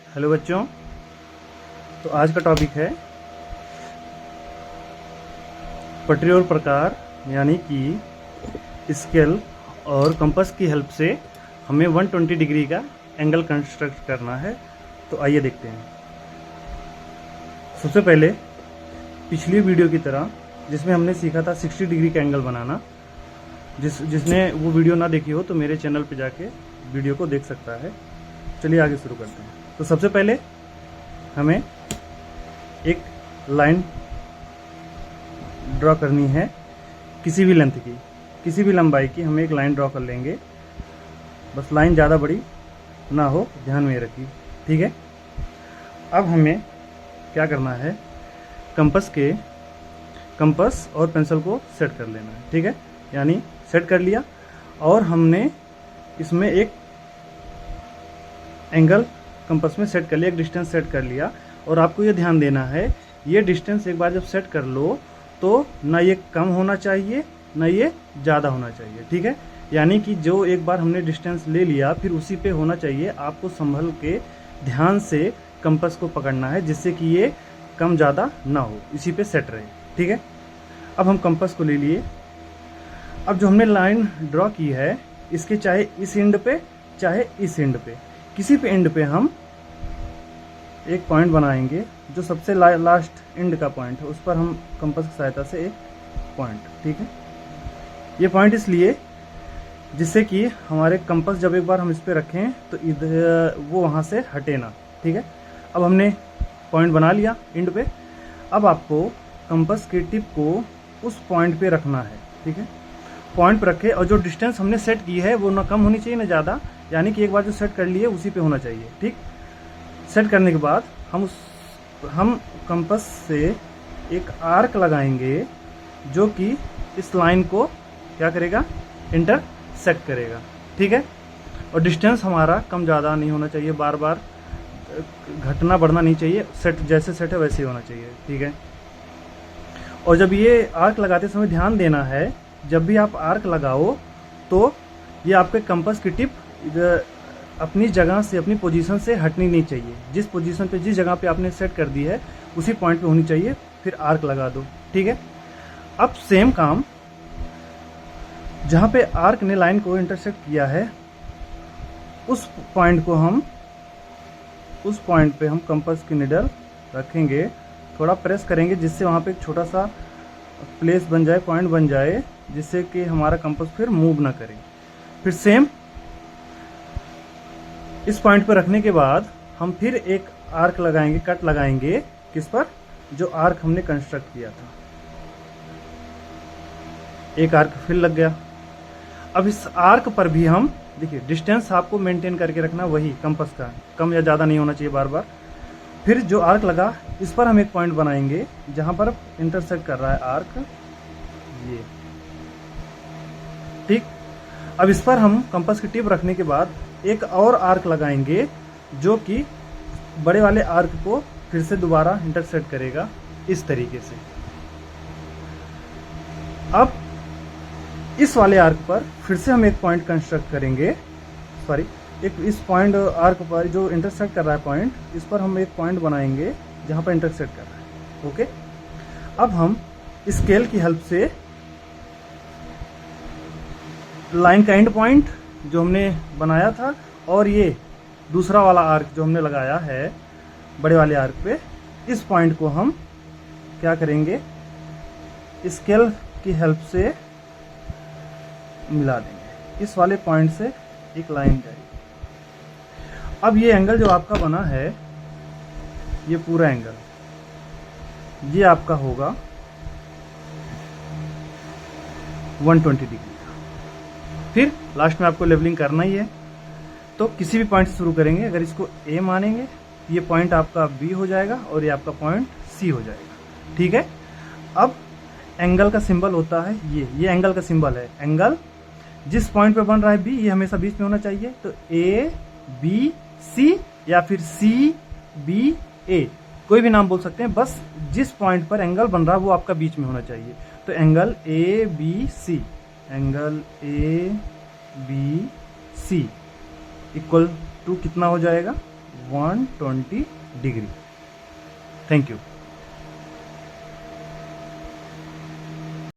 Hello बच्चों, तो आज का टॉपिक है पटरी और प्रकार, यानी कि स्केल और कंपास की हेल्प से हमें 120 डिग्री का एंगल कंस्ट्रक्ट करना है। तो आइए देखते हैं। सबसे पहले पिछली वीडियो की तरह जिसमें हमने सीखा था 60 डिग्री का एंगल बनाना, जिसने वो वीडियो ना देखी हो तो मेरे चैनल पे जाके वीडियो को देख सकता है। चलिए आगे शुरू करते हैं। तो सबसे पहले हमें एक लाइन ड्रॉ करनी है, किसी भी लेंथ की, किसी भी लंबाई की हमें एक लाइन ड्रॉ कर लेंगे। बस लाइन ज़्यादा बड़ी ना हो, ध्यान में रखिए, ठीक है। अब हमें क्या करना है, कंपास और पेंसिल को सेट कर लेना है, ठीक है। यानी सेट कर लिया और हमने इसमें एक एंगल कंपास में सेट कर लिया, एक डिस्टेंस सेट कर लिया। और आपको ये ध्यान देना है, ये डिस्टेंस एक बार जब सेट कर लो तो ना ये कम होना चाहिए ना ये ज़्यादा होना चाहिए, ठीक है। यानी कि जो एक बार हमने डिस्टेंस ले लिया फिर उसी पे होना चाहिए। आपको संभल के ध्यान से कंपास को पकड़ना है जिससे कि ये कम ज़्यादा ना हो, इसी पे सेट रहे, ठीक है। अब हम कंपास को ले लिए। अब जो हमने लाइन ड्रॉ की है, इसके चाहे इस एंड पे चाहे इस एंड पे, किसी पे एंड पे हम एक पॉइंट बनाएंगे। जो सबसे लास्ट एंड का पॉइंट है उस पर हम कंपास की सहायता से एक पॉइंट, ठीक है। ये पॉइंट इसलिए जिससे कि हमारे कंपास जब एक बार हम इस पे रखें तो इधर वो वहाँ से हटे ना, ठीक है। अब हमने पॉइंट बना लिया एंड पे। अब आपको कंपास की टिप को उस पॉइंट पे रखना है, ठीक है। पॉइंट पे रखे और जो डिस्टेंस हमने सेट की है वो ना कम होनी चाहिए ना ज़्यादा, यानी कि एक बार जो सेट कर लिए उसी पे होना चाहिए, ठीक। सेट करने के बाद हम कंपास से एक आर्क लगाएंगे जो कि इस लाइन को क्या करेगा, इंटरसेक्ट करेगा, ठीक है। और डिस्टेंस हमारा कम ज़्यादा नहीं होना चाहिए, बार बार घटना बढ़ना नहीं चाहिए, सेट जैसे सेट है वैसे ही होना चाहिए, ठीक है। और जब ये आर्क लगाते समय ध्यान देना है, जब भी आप आर्क लगाओ तो ये आपके कंपास की टिप अपनी जगह से, अपनी पोजीशन से हटनी नहीं चाहिए। जिस पोजीशन पे, जिस जगह पे आपने सेट कर दी है उसी पॉइंट पे होनी चाहिए। फिर आर्क लगा दो, ठीक है। अब सेम काम जहाँ पे आर्क ने लाइन को इंटरसेक्ट किया है उस पॉइंट पे हम कंपास की निडल रखेंगे, थोड़ा प्रेस करेंगे जिससे वहाँ पे एक छोटा सा प्लेस बन जाए, पॉइंट बन जाए, जिससे कि हमारा कंपास फिर मूव ना करे। फिर सेम इस पॉइंट पर रखने के बाद हम फिर एक आर्क लगाएंगे, कट लगाएंगे, किस पर, जो आर्क हमने कंस्ट्रक्ट किया था। एक आर्क फिर लग गया। अब इस आर्क पर भी हम देखिए, डिस्टेंस आपको मेंटेन करके रखना, वही कंपास का, कम या ज़्यादा नहीं होना चाहिए बार बार। फिर जो आर्क लगा इस पर हम एक पॉइंट बनाएंगे जहां पर इंटरसेक्ट कर रहा है आर्क, ये, ठीक। अब इस पर हम कंपास की टिप रखने के बाद एक और आर्क लगाएंगे जो कि बड़े वाले आर्क को फिर से दोबारा इंटरसेक्ट करेगा, इस तरीके से। अब इस वाले आर्क पर फिर से हम एक पॉइंट कंस्ट्रक्ट करेंगे, सॉरी, एक इस पॉइंट आर्क पर जो इंटरसेक्ट कर रहा है पॉइंट, इस पर हम एक पॉइंट बनाएंगे जहां पर इंटरसेक्ट कर रहा है, ओके। अब हम स्केल की हेल्प से लाइन का एंड पॉइंट जो हमने बनाया था और ये दूसरा वाला आर्क जो हमने लगाया है बड़े वाले आर्क पे, इस पॉइंट को हम क्या करेंगे, स्केल की हेल्प से मिला देंगे। इस वाले पॉइंट से एक लाइन जाएगी। अब ये एंगल जो आपका बना है, ये पूरा एंगल, ये आपका होगा 120 डिग्री। फिर लास्ट में आपको लेवलिंग करना ही है, तो किसी भी पॉइंट से शुरू करेंगे। अगर इसको ए मानेंगे, ये पॉइंट आपका बी हो जाएगा और ये आपका पॉइंट सी हो जाएगा, ठीक है। अब एंगल का सिंबल होता है ये एंगल का सिंबल है। एंगल जिस पॉइंट पे बन रहा है बी, ये हमेशा बीच में होना चाहिए। तो ए बी सी या फिर सी बी ए, कोई भी नाम बोल सकते हैं, बस जिस पॉइंट पर एंगल बन रहा है वो आपका बीच में होना चाहिए। तो angle A B C, angle A B C equal to कितना हो जाएगा, 120 डिग्री। Thank you.